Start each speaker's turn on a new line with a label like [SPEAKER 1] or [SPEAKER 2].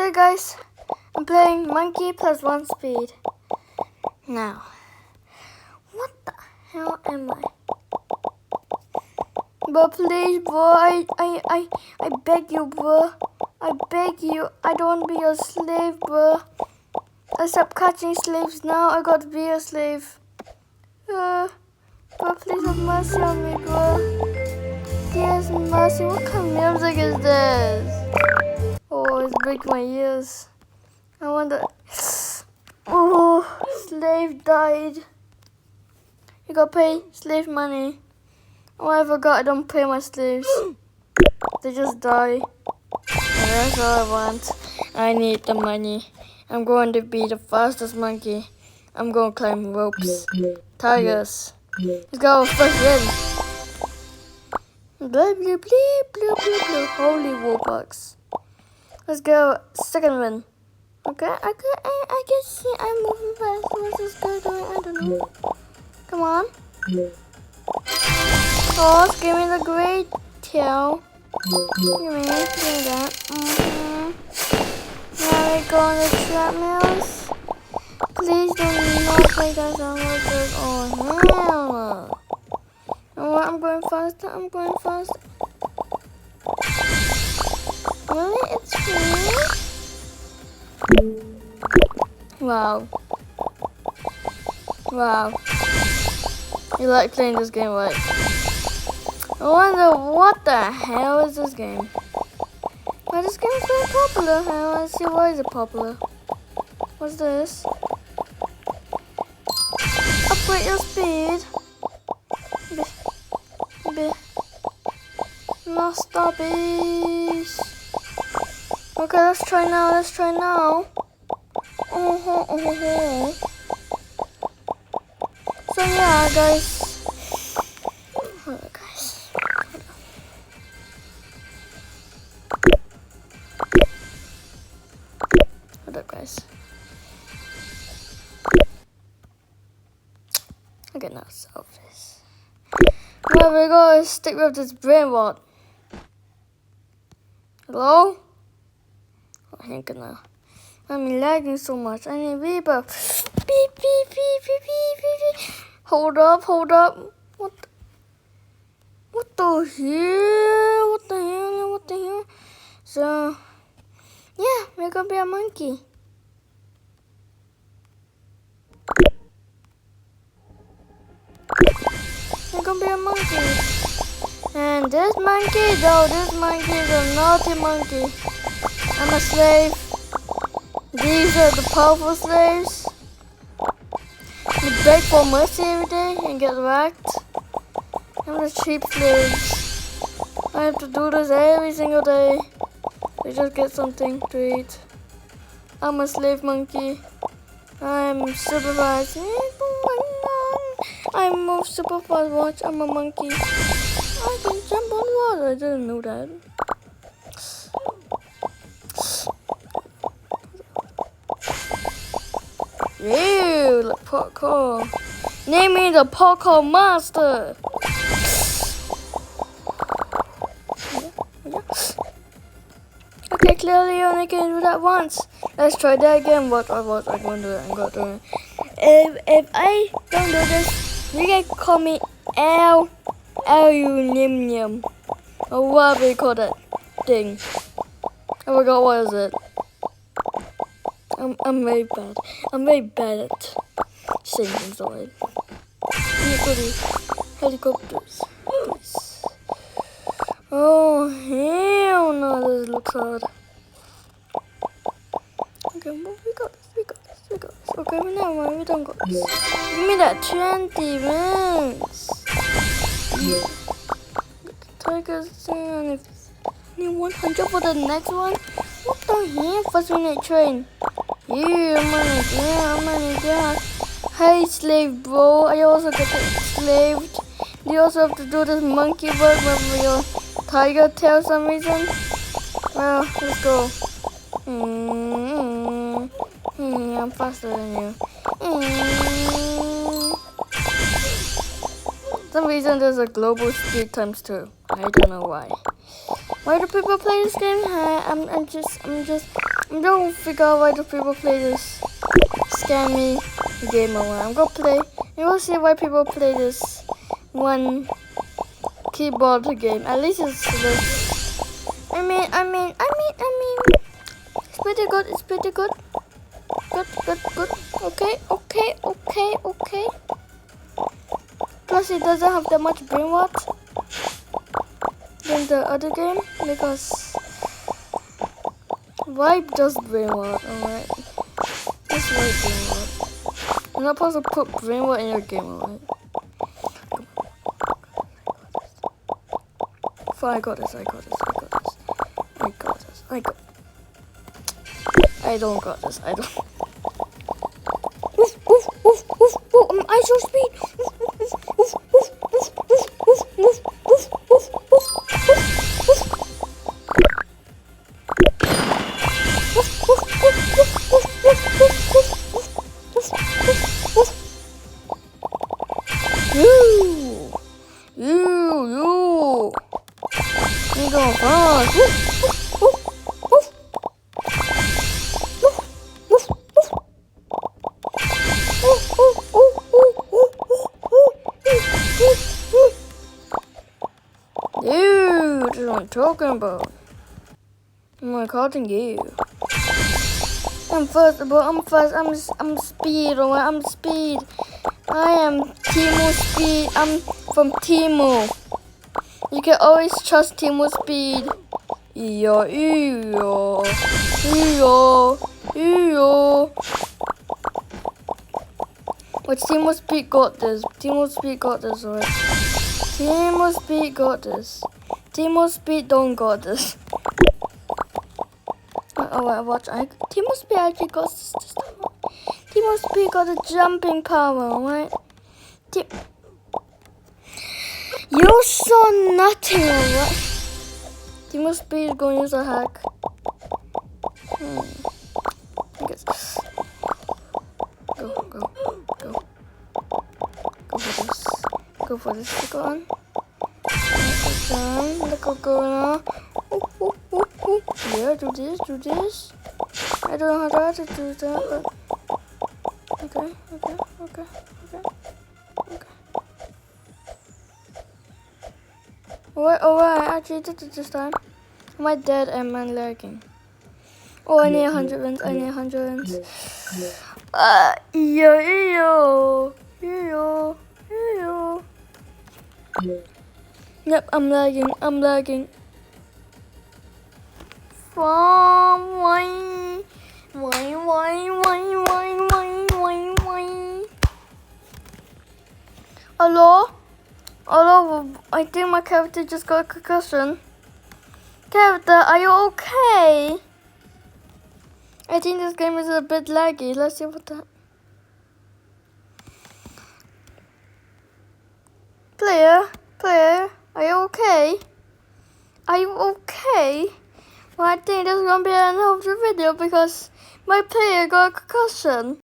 [SPEAKER 1] Okay guys, I'm playing monkey plus 1 speed. Now, what the hell am I? But please bro, I beg you bro. I beg you, I don't want to be your slave bro. I stopped catching slaves now, I got to be a slave. Bro, please have mercy on me bro. Yes, mercy, what kind of music is this? Oh, it's breaking my ears. I wonder. Oh, slave died. You gotta pay slave money. Oh, I forgot I don't pay my slaves. They just die. And that's all I want. I need the money. I'm going to be the fastest monkey. I'm going to climb ropes. Tigers. Let's go. First win. Blah, blah, blah, blah, blah, blah. Holy Robux. Let's go. Second win. Okay, I can see I'm moving fast. What's this guy doing? I don't know. Come on. Oh, give me the great tail. Give me that. Now we go on the treadmills. Please do not make that sound like this. Oh, hell no. Oh, I'm going faster. I'm going faster. Really? It's me? Wow. Wow. You like playing this game, right? I wonder what the hell is this game? Well, this game is very popular. Let's see, why is it popular? What's this? Upgrade your speed. Masterpiece. Okay, let's try now. Let's try now. So yeah, guys. Hold on, guys. Hold up, guys. Okay, now solve this. Well, we're gonna stick with this brain rot. Hello? I think now. I'm lagging so much. I need rebirth. Beep, beep, beep, beep, beep, beep. Hold up. What the hell? So, yeah, we're gonna be a monkey. We're gonna be a monkey. And this monkey is a naughty monkey. I'm a slave. These are the powerful slaves. You beg for mercy every day and get whacked. I'm the cheap slaves. I have to do this every single day. To just get something to eat. I'm a slave monkey. I'm supervised. I move super fast. Watch, I'm a monkey. I can jump on water. I didn't know that. Ew, like parkour. Name me the parkour master. Okay, clearly you only can do that once. Let's try that again. What? I'm gonna do it. If I don't do this, you can call me aluminium. Or what do you call that thing? I forgot what is it. I'm very bad. I'm very bad at saying things already. Helicopters. Please. Oh hell no, this looks hard. Okay, well, we got this. Okay, we don't got this. Give me that 20 wins. Tigers and need 100 for the next one. What the hell? First minute train. Yeah, man. Hey, slave bro. I also get enslaved. You also have to do this monkey work with your tiger tail for some reason. Well, let's go. I'm faster than you. For some reason there's a global speed times 2. I don't know why. Why do people play this game? I'm just I'm gonna figure out why do people play this scammy game or what. I'm gonna play and we'll see why people play this one keyboard game. At least it's this. I mean, it's pretty good. It's pretty good. Good. Okay. Plus, it doesn't have that much brain rot than the other game because Vibe does brain rot. Alright, that's right, brain rot. You're not supposed to put brain rot in your game, alright? I got this. I don't got this. ISO speed. You. You go fast. Dude, that's what I'm talking about. I'm calling you. I'm fast. I'm speed. Alright, I'm speed. I am Timo Speed. I'm from Timo. You can always trust Timo Speed. Yo. But Timo Speed got this. Alright. Timo Speed got this. Timo Speed don't got this. Alright, watch. Timo Speed actually got this time. Timo Speed got a jumping power, alright? You saw nothing, alright? Timo Speed is going to use a hack. I guess. Go for this. Go on. Go on. Yeah, do this. I don't know how to do that, but okay. Alright, I actually did it this time. Am I dead? Am I lagging? Oh, I need 100 wins. Yo. Yep, I'm lagging. Why? Hello, I think my character just got a concussion. Character, are you okay? I think this game is a bit laggy. Let's see what that. Player, are you okay? Well, I think this is gonna be the end of the video because my player got a concussion.